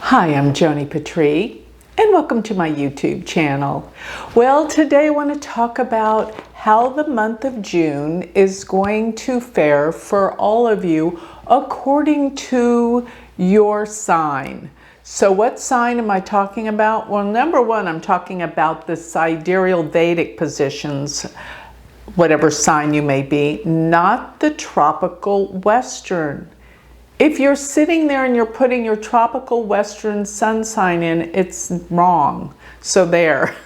Hi, I'm Joni Patry, and welcome to my YouTube channel. Well, today I want to talk about how the month of June is going to fare for all of you according to your sign. So what sign am I talking about? Well, number one, I'm talking about the sidereal Vedic positions, whatever sign you may be, not the tropical Western. If you're sitting there and you're putting your tropical Western sun sign in, it's wrong. So there,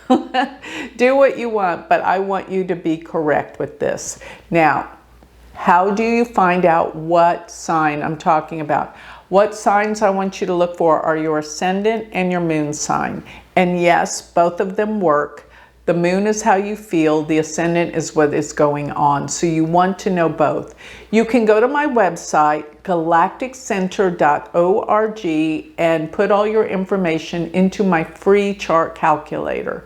do what you want, but I want you to be correct with this. Now, how do you find out what sign I'm talking about? What signs I want you to look for are your ascendant and your moon sign. And yes, both of them work. The moon is how you feel, the ascendant is what is going on. So you want to know both. You can go to my website, galacticcenter.org, and put all your information into my free chart calculator.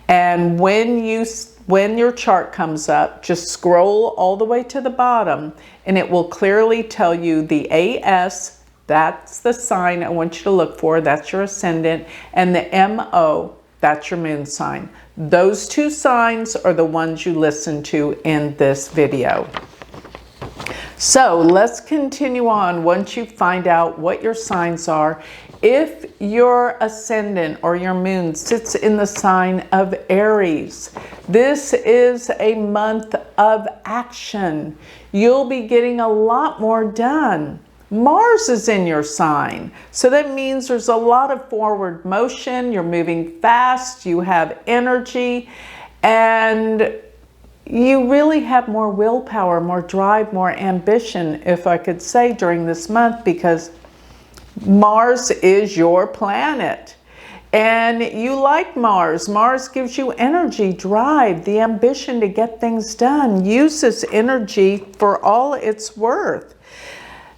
And when your chart comes up, just scroll all the way to the bottom and it will clearly tell you the AS, that's the sign I want you to look for, that's your ascendant, and the MO, that's your moon sign. Those two signs are the ones you listen to in this video. So let's continue on once you find out what your signs are. If your ascendant or your moon sits in the sign of Aries, this is a month of action. You'll be getting a lot more done. Mars is in your sign, so that means there's a lot of forward motion, you're moving fast, you have energy, and you really have more willpower, more drive, more ambition, if I could say, during this month, because Mars is your planet. And you like Mars. Mars gives you energy, drive, the ambition to get things done. Use this energy for all it's worth.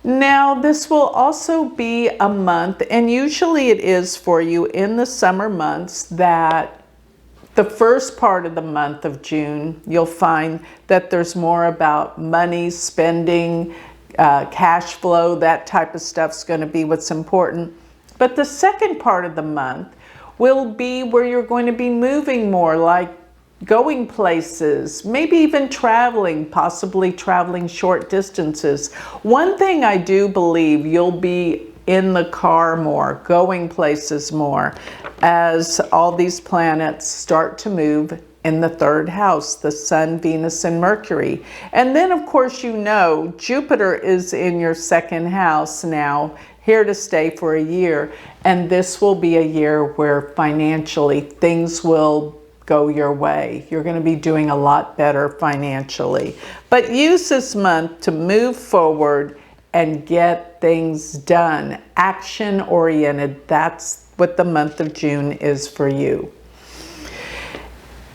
Now, this will also be a month, and usually it is for you in the summer months, that the first part of the month of June, you'll find that there's more about money, spending, cash flow, that type of stuff's going to be what's important. But the second part of the month will be where you're going to be moving more, like going places, maybe even traveling, possibly traveling short distances. One thing I do believe, you'll be in the car more, going places more, as all these planets start to move in the third house, the Sun, Venus, and Mercury. And then, of course, you know, Jupiter is in your second house now, here to stay for a year. And this will be a year where financially things will go your way. You're going to be doing a lot better financially. But use this month to move forward and get things done. Action oriented. That's what the month of June is for you.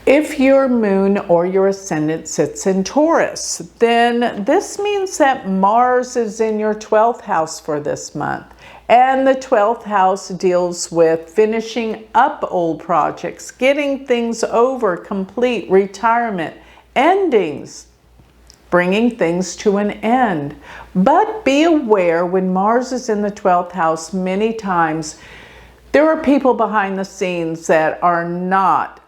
If your moon or your ascendant sits in Taurus, then this means that Mars is in your 12th house for this month. And the 12th house deals with finishing up old projects, getting things over, complete, retirement, endings, bringing things to an end. But be aware, when Mars is in the 12th house, many times there are people behind the scenes that are not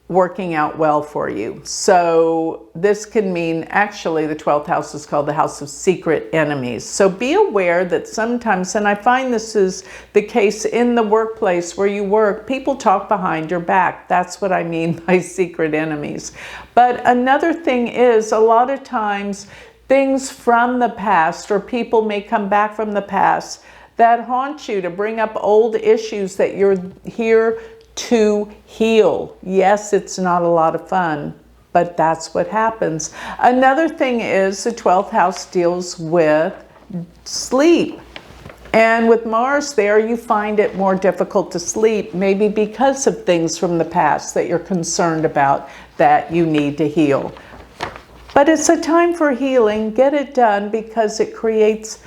working out well for you. So this can mean, actually the 12th house is called the house of secret enemies. So be aware that sometimes, and I find this is the case in the workplace where you work, people talk behind your back. That's what I mean by secret enemies. But another thing is, a lot of times things from the past, or people may come back from the past that haunt you, to bring up old issues that you're here to heal. Yes, it's not a lot of fun, but that's what happens. Another thing is the 12th house deals with sleep. And with Mars there, you find it more difficult to sleep, maybe because of things from the past that you're concerned about that you need to heal. But it's a time for healing. Get it done, because it creates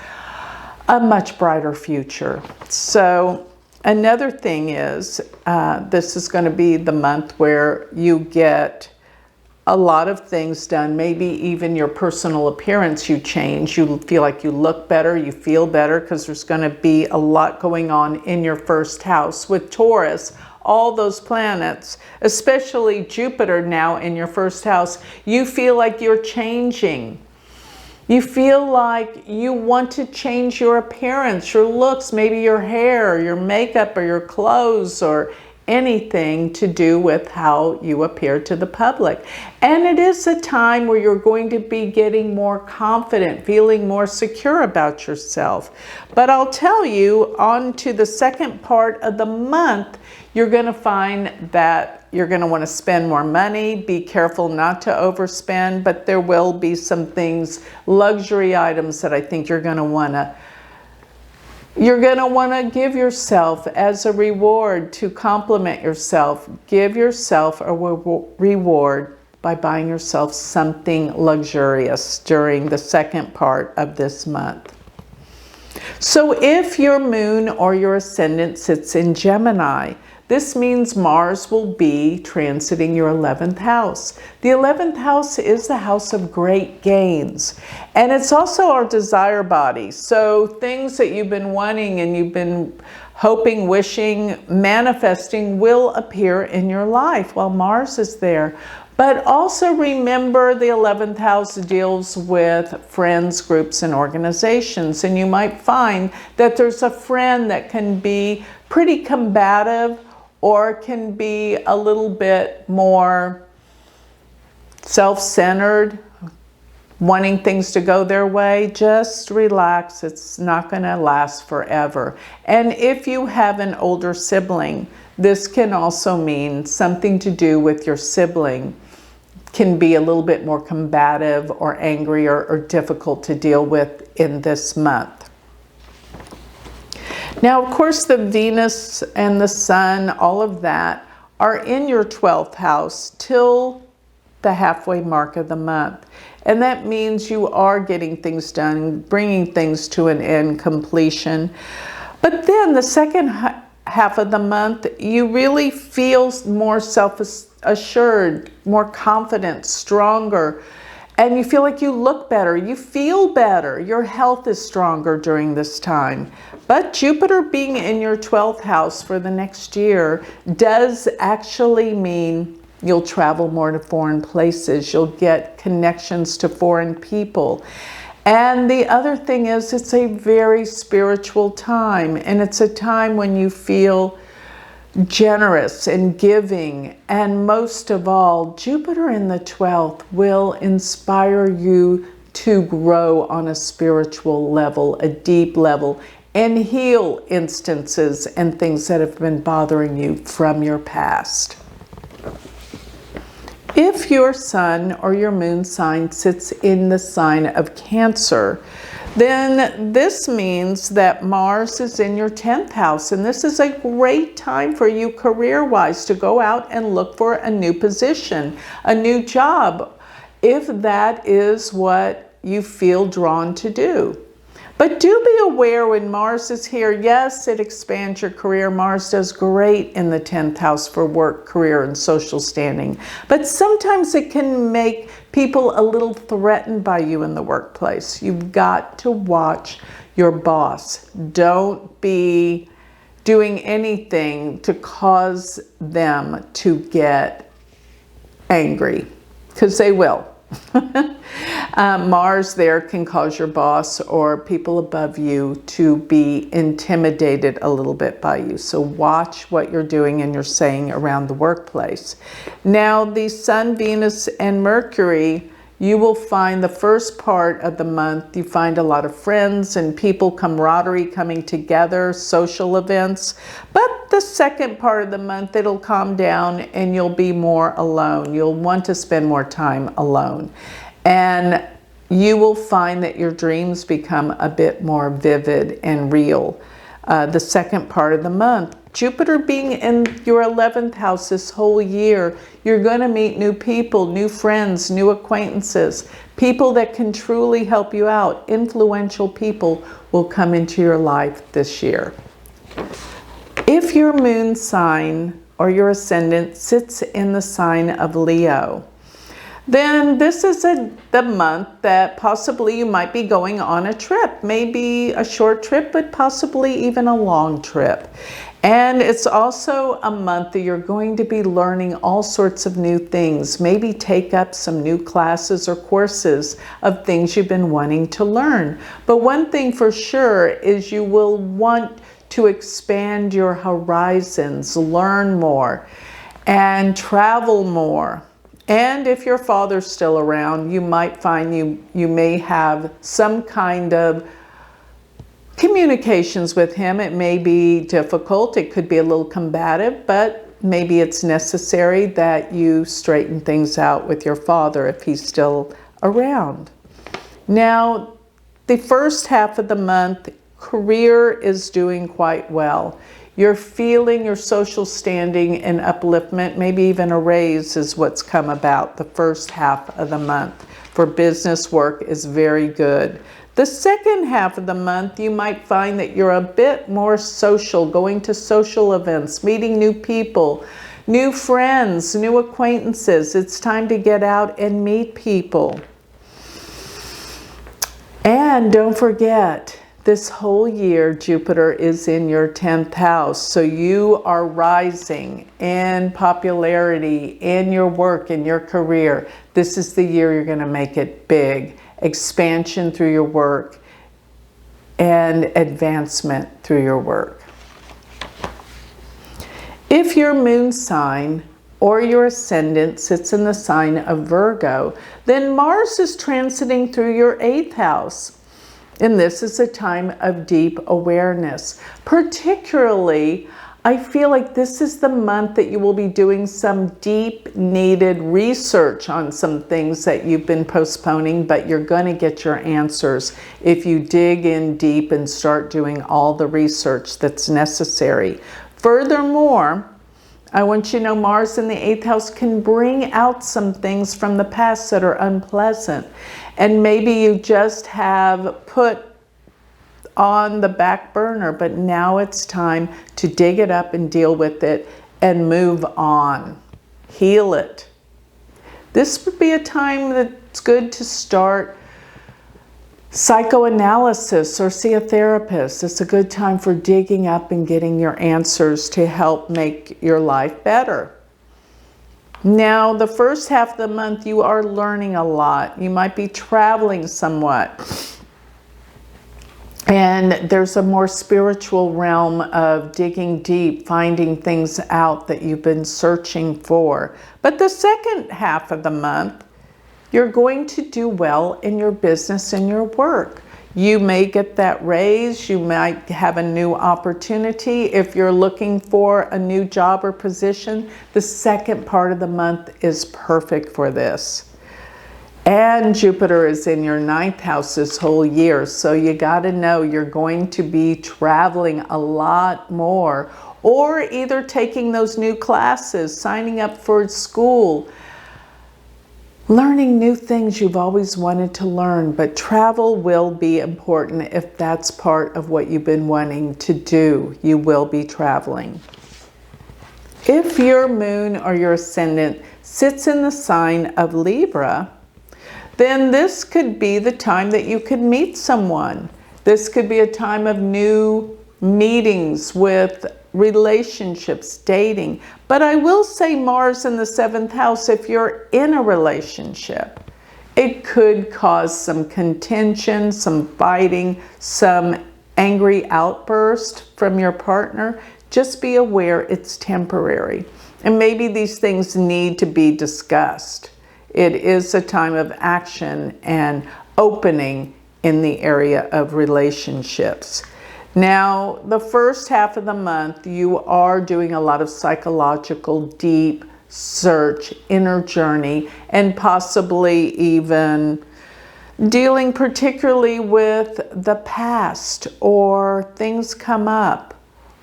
a much brighter future. So another thing is, this is going to be the month where you get a lot of things done. Maybe even your personal appearance you change. You feel like you look better, you feel better, because there's going to be a lot going on in your first house. With Taurus, all those planets, especially Jupiter now in your first house, you feel like you're changing. You feel like you want to change your appearance, your looks, maybe your hair, your makeup, or your clothes, or anything to do with how you appear to the public. And it is a time where you're going to be getting more confident, feeling more secure about yourself. But I'll tell you, on to the second part of the month, you're going to find that you're going to want to spend more money. Be careful not to overspend, but there will be some things, luxury items, that I think you're going to want to give yourself as a reward to compliment yourself. Give yourself a reward by buying yourself something luxurious during the second part of this month. So if your moon or your ascendant sits in Gemini, this means Mars will be transiting your 11th house. The 11th house is the house of great gains. And it's also our desire body. So things that you've been wanting and you've been hoping, wishing, manifesting will appear in your life while Mars is there. But also remember, the 11th house deals with friends, groups, and organizations. And you might find that there's a friend that can be pretty combative, or can be a little bit more self-centered, wanting things to go their way. Just relax. It's not going to last forever. And if you have an older sibling, this can also mean something to do with your sibling can be a little bit more combative or angry or difficult to deal with in this month. Now, of course, the Venus and the Sun, all of that, are in your 12th house till the halfway mark of the month. And that means you are getting things done, bringing things to an end, completion. But then the second half of the month, you really feel more self-assured, more confident, stronger. And you feel like you look better, you feel better, your health is stronger during this time. But Jupiter being in your 12th house for the next year does actually mean you'll travel more to foreign places, you'll get connections to foreign people. And the other thing is, it's a very spiritual time, and it's a time when you feel generous and giving, and most of all, Jupiter in the 12th will inspire you to grow on a spiritual level, a deep level, and heal instances and things that have been bothering you from your past. If your sun or your moon sign sits in the sign of Cancer, then this means that Mars is in your 10th house, and this is a great time for you career-wise to go out and look for a new position, a new job, if that is what you feel drawn to do. But do be aware when Mars is here, yes, it expands your career. Mars does great in the 10th house for work, career, and social standing. But sometimes it can make people a little threatened by you in the workplace. You've got to watch your boss. Don't be doing anything to cause them to get angry, because they will. Mars there can cause your boss or people above you to be intimidated a little bit by you. So watch what you're doing and you're saying around the workplace. Now, the Sun, Venus, and Mercury, you will find the first part of the month, you find a lot of friends and people, camaraderie coming together, social events. But the second part of the month, it'll calm down and you'll be more alone. You'll want to spend more time alone. And you will find that your dreams become a bit more vivid and real. The second part of the month, Jupiter being in your 11th house this whole year, you're going to meet new people, new friends, new acquaintances, people that can truly help you out. Influential people will come into your life this year. If your moon sign or your ascendant sits in the sign of Leo, Then this is the month that possibly you might be going on a trip, maybe a short trip, but possibly even a long trip. And it's also a month that you're going to be learning all sorts of new things. Maybe take up some new classes or courses of things you've been wanting to learn. But one thing for sure is you will want to expand your horizons, learn more, and travel more. And if your father's still around, you might find you may have some kind of communications with him. It may be difficult, it could be a little combative, but maybe it's necessary that you straighten things out with your father if he's still around. Now, the first half of the month, career is doing quite well. You're feeling your social standing and upliftment, maybe even a raise is what's come about the first half of the month. For business work is very good. The second half of the month, you might find that you're a bit more social, going to social events, meeting new people, new friends, new acquaintances. It's time to get out and meet people. And don't forget, this whole year, Jupiter is in your 10th house. So you are rising in popularity, in your work, in your career. This is the year you're going to make it big. Expansion through your work and advancement through your work. If your moon sign or your ascendant sits in the sign of Virgo, then Mars is transiting through your 8th house. And this is a time of deep awareness. Particularly, I feel like this is the month that you will be doing some deep needed research on some things that you've been postponing, but you're going to get your answers if you dig in deep and start doing all the research that's necessary. Furthermore, I want you to know Mars in the 8th house can bring out some things from the past that are unpleasant. And maybe you just have put on the back burner, but now it's time to dig it up and deal with it and move on. Heal it. This would be a time that's good to start psychoanalysis or see a therapist. It's a good time for digging up and getting your answers to help make your life better. Now, the first half of the month, you are learning a lot. You might be traveling somewhat. And there's a more spiritual realm of digging deep, finding things out that you've been searching for. But the second half of the month, you're going to do well in your business and your work. You may get that raise. You might have a new opportunity. If you're looking for a new job or position, the second part of the month is perfect for this. And Jupiter is in your 9th house this whole year. So you got to know you're going to be traveling a lot more, or either taking those new classes, signing up for school, learning new things you've always wanted to learn. But travel will be important if that's part of what you've been wanting to do. You will be traveling. If your moon or your ascendant sits in the sign of Libra, then this could be the time that you could meet someone. This could be a time of new meetings with relationships, dating. But I will say Mars in the 7th house, if you're in a relationship, it could cause some contention, some fighting, some angry outburst from your partner. Just be aware it's temporary. And maybe these things need to be discussed. It is a time of action and opening in the area of relationships. Now, the first half of the month, you are doing a lot of psychological, deep search, inner journey, and possibly even dealing particularly with the past or things come up.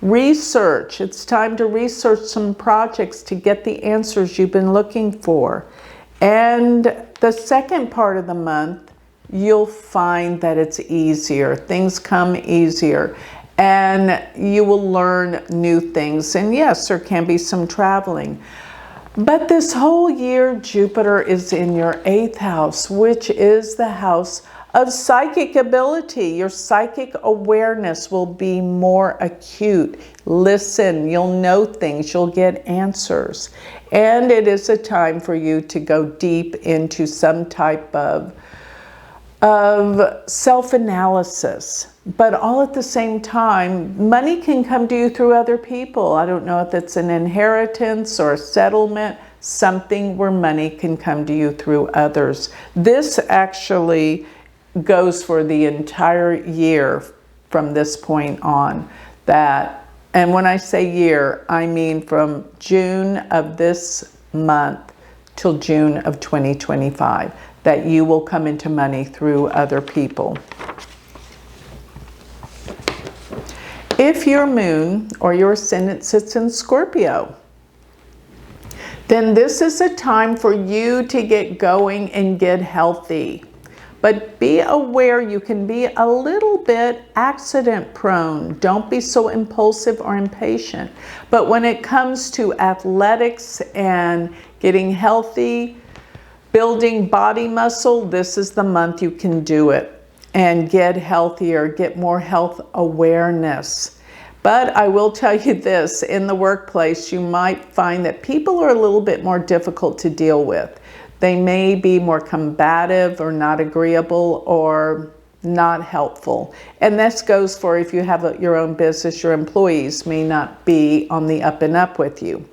Research. It's time to research some projects to get the answers you've been looking for. And the second part of the month, you'll find that it's easier. Things come easier and you will learn new things. And yes, there can be some traveling. But this whole year, Jupiter is in your 8th house, which is the house of psychic ability. Your psychic awareness will be more acute. Listen, you'll know things, you'll get answers. And it is a time for you to go deep into some type of self-analysis. But all at the same time, money can come to you through other people. I don't know if it's an inheritance or a settlement, something where money can come to you through others. This actually goes for the entire year from this point on. And when I say year, I mean from June of this month till June of 2025, that you will come into money through other people. If your moon or your ascendant sits in Scorpio, then this is a time for you to get going and get healthy. But be aware you can be a little bit accident prone. Don't be so impulsive or impatient. But when it comes to athletics and getting healthy, building body muscle, this is the month you can do it and get healthier, get more health awareness. But I will tell you this, in the workplace, you might find that people are a little bit more difficult to deal with. They may be more combative or not agreeable or not helpful. And this goes for if you have your own business, your employees may not be on the up and up with you.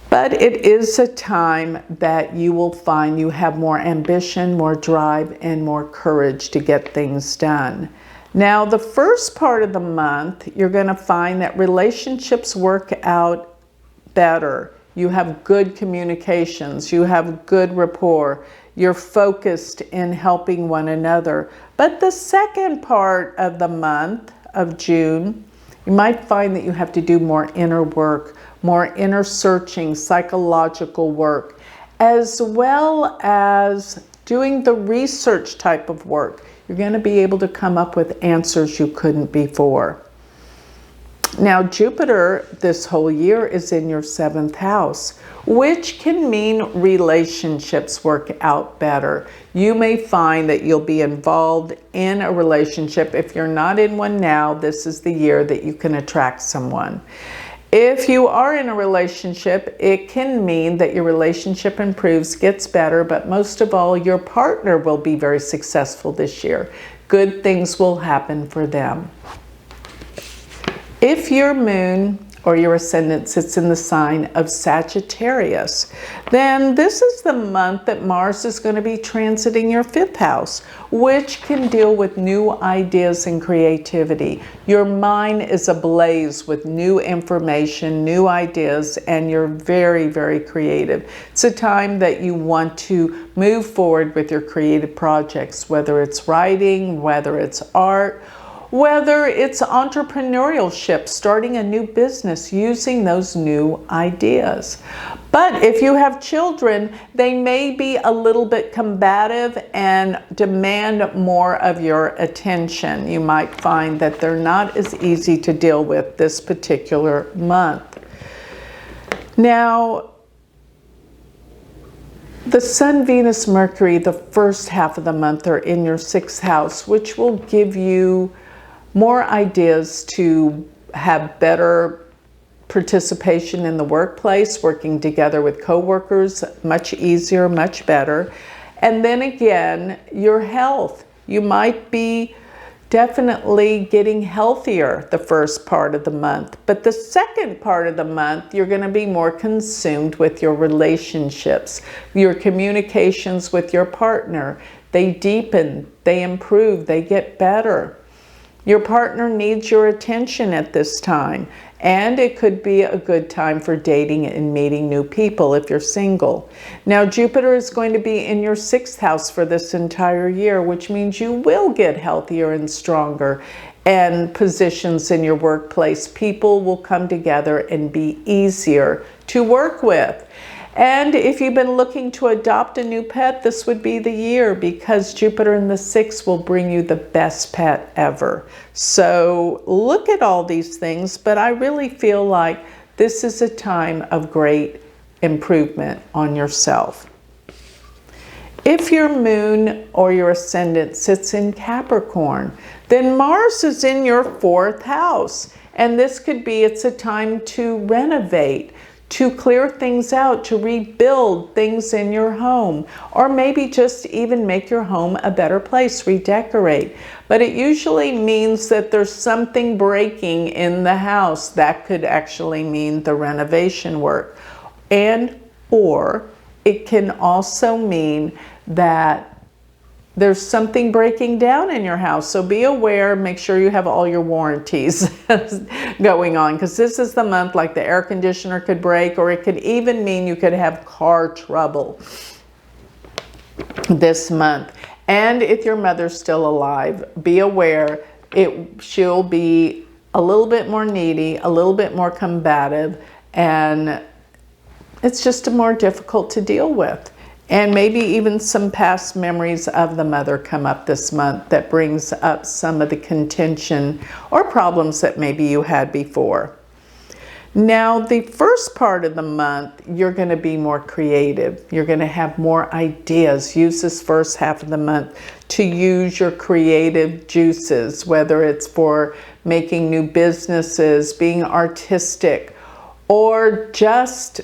But it is a time that you will find you have more ambition, more drive, and more courage to get things done. Now, the first part of the month, you're going to find that relationships work out better. You have good communications. You have good rapport. You're focused in helping one another. But the second part of the month of June, you might find that you have to do more inner work, more inner searching, psychological work, as well as doing the research type of work. You're going to be able to come up with answers you couldn't before. Now, Jupiter this whole year is in your 7th house, which can mean relationships work out better. You may find that you'll be involved in a relationship. If you're not in one now, this is the year that you can attract someone. If you are in a relationship, it can mean that your relationship improves, gets better, but most of all, your partner will be very successful this year. Good things will happen for them. If your moon or your ascendant sits in the sign of Sagittarius, then this is the month that Mars is going to be transiting your 5th house, which can deal with new ideas and creativity. Your mind is ablaze with new information, new ideas, and you're very, very creative. It's a time that you want to move forward with your creative projects, whether it's writing, whether it's art, whether it's entrepreneurship, starting a new business, using those new ideas. But if you have children, they may be a little bit combative and demand more of your attention. You might find that they're not as easy to deal with this particular month. Now, the Sun, Venus, Mercury, the first half of the month are in your 6th house, which will give you more ideas to have better participation in the workplace, working together with coworkers, much easier, much better. And then again, your health. You might be definitely getting healthier the first part of the month, but the second part of the month, you're going to be more consumed with your relationships, your communications with your partner. They deepen, they improve, they get better. Your partner needs your attention at this time, and it could be a good time for dating and meeting new people if you're single. Now, Jupiter is going to be in your 6th house for this entire year, which means you will get healthier and stronger, and positions in your workplace. People will come together and be easier to work with. And if you've been looking to adopt a new pet, this would be the year, because Jupiter in the 6th will bring you the best pet ever. So look at all these things, but I really feel like this is a time of great improvement on yourself. If your moon or your ascendant sits in Capricorn, then Mars is in your 4th house. And this could be, it's a time to renovate, to clear things out, to rebuild things in your home, or maybe just even make your home a better place, redecorate. But it usually means that there's something breaking in the house. That could actually mean the renovation work. And or it can also mean that there's something breaking down in your house. So be aware, make sure you have all your warranties going on, because this is the month like the air conditioner could break, or it could even mean you could have car trouble this month. And if your mother's still alive, be aware she'll be a little bit more needy, a little bit more combative, and it's just more difficult to deal with. And maybe even some past memories of the mother come up this month that brings up some of the contention or problems that maybe you had before. Now, the first part of the month, you're going to be more creative. You're going to have more ideas. Use this first half of the month to use your creative juices, whether it's for making new businesses, being artistic, or just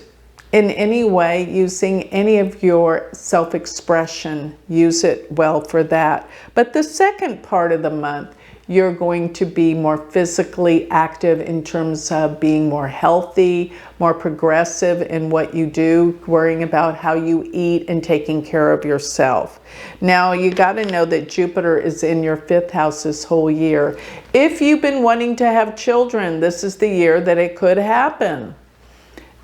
in any way, using any of your self-expression. Use it well for that. But the second part of the month, you're going to be more physically active in terms of being more healthy, more progressive in what you do, worrying about how you eat and taking care of yourself. Now, you got to know that Jupiter is in your 5th house this whole year. If you've been wanting to have children, this is the year that it could happen.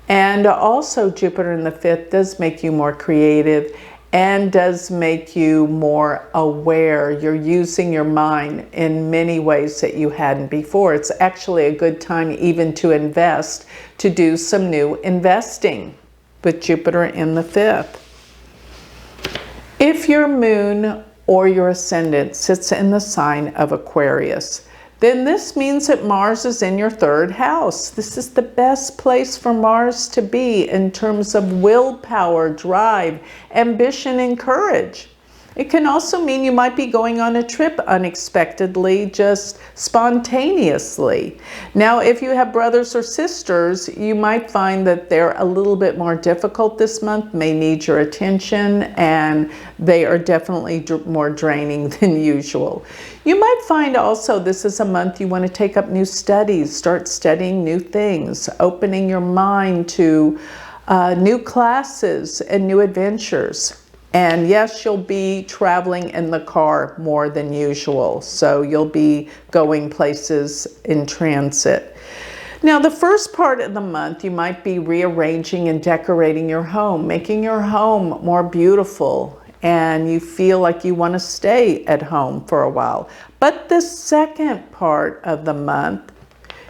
And also Jupiter in the 5th does make you more creative and does make you more aware. You're using your mind in many ways that you hadn't before. It's actually a good time even to invest, to do some new investing with Jupiter in the 5th. If your moon or your ascendant sits in the sign of Aquarius, then this means that Mars is in your 3rd house. This is the best place for Mars to be in terms of willpower, drive, ambition, and courage. It can also mean you might be going on a trip unexpectedly, just spontaneously. Now, if you have brothers or sisters, you might find that they're a little bit more difficult this month, may need your attention, and they are definitely more draining than usual. You might find also this is a month you want to take up new studies, start studying new things, opening your mind to new classes and new adventures. And yes, you'll be traveling in the car more than usual. So you'll be going places in transit. Now, the first part of the month, you might be rearranging and decorating your home, making your home more beautiful, and you feel like you want to stay at home for a while. But the second part of the month,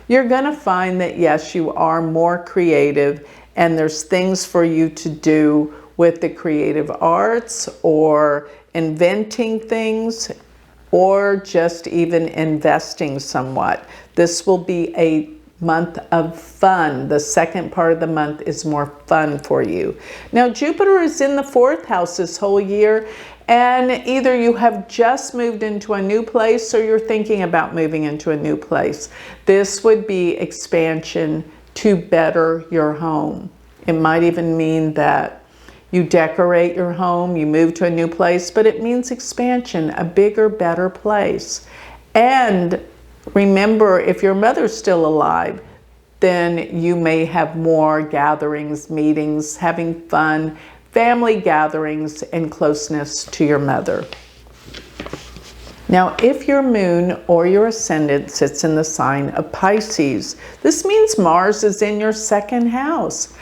you're going to find that, yes, you are more creative, and there's things for you to do with the creative arts, or inventing things, or just even investing somewhat. This will be a month of fun. The second part of the month is more fun for you. Now, Jupiter is in the 4th house this whole year, and either you have just moved into a new place or you're thinking about moving into a new place. This would be expansion to better your home. It might even mean that you decorate your home, you move to a new place, but it means expansion, a bigger, better place. And remember, if your mother's still alive, then you may have more gatherings, meetings, having fun, family gatherings, and closeness to your mother. Now, if your moon or your ascendant sits in the sign of Pisces, this means Mars is in your 2nd house.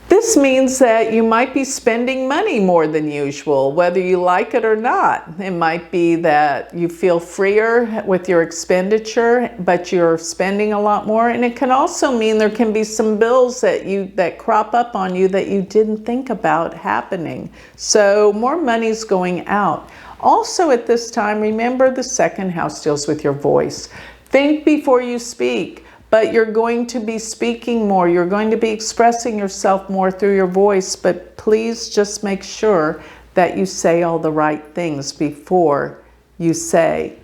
This means that you might be spending money more than usual, whether you like it or not. It might be that you feel freer with your expenditure, but you're spending a lot more. And it can also mean there can be some bills that crop up on you that you didn't think about happening. So more money's going out. Also at this time, remember the 2nd house deals with your voice. Think before you speak. but you're going to be speaking more. You're going to be expressing yourself more through your voice, but please just make sure that you say all the right things before you say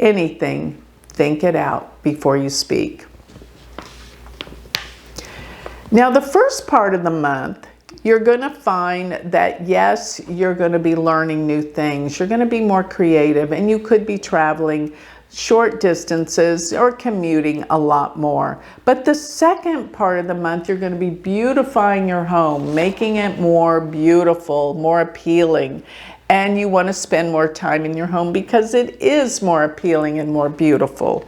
anything. Think it out before you speak. Now, the first part of the month, you're going to find that, yes, you're going to be learning new things. You're going to be more creative, and you could be traveling short distances or commuting a lot more. But the second part of the month, you're going to be beautifying your home, making it more beautiful, more appealing. And you want to spend more time in your home because it is more appealing and more beautiful.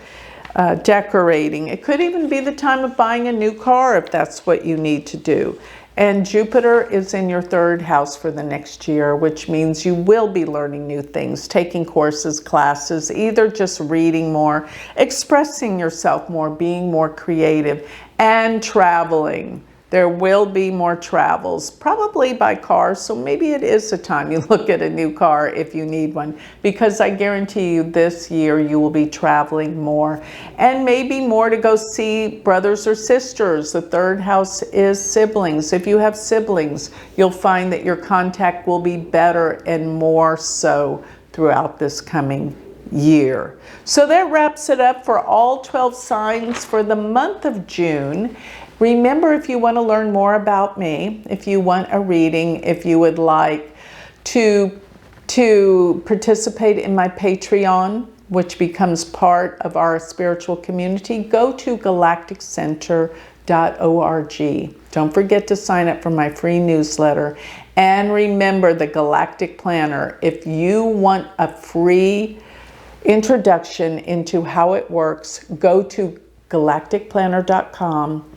Decorating. It could even be the time of buying a new car if that's what you need to do. And Jupiter is in your third house for the next year, which means you will be learning new things, taking courses, classes, either just reading more, expressing yourself more, being more creative, and traveling. There will be more travels, probably by car, so maybe it is the time you look at a new car if you need one, because I guarantee you this year you will be traveling more, and maybe more to go see brothers or sisters. The third house is siblings. If you have siblings, you'll find that your contact will be better and more so throughout this coming year. So that wraps it up for all 12 signs for the month of June. Remember, if you want to learn more about me, if you want a reading, if you would like to participate in my Patreon, which becomes part of our spiritual community, go to galacticcenter.org. Don't forget to sign up for my free newsletter. And remember the Galactic Planner. If you want a free introduction into how it works, go to galacticplanner.com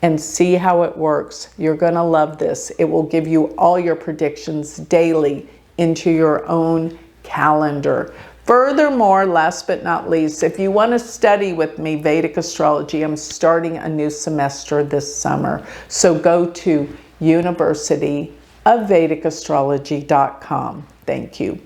and see how it works. You're going to love this. It will give you all your predictions daily into your own calendar. Furthermore, last but not least, if you want to study with me Vedic astrology, I'm starting a new semester this summer. So go to universityofvedicastrology.com. Thank you.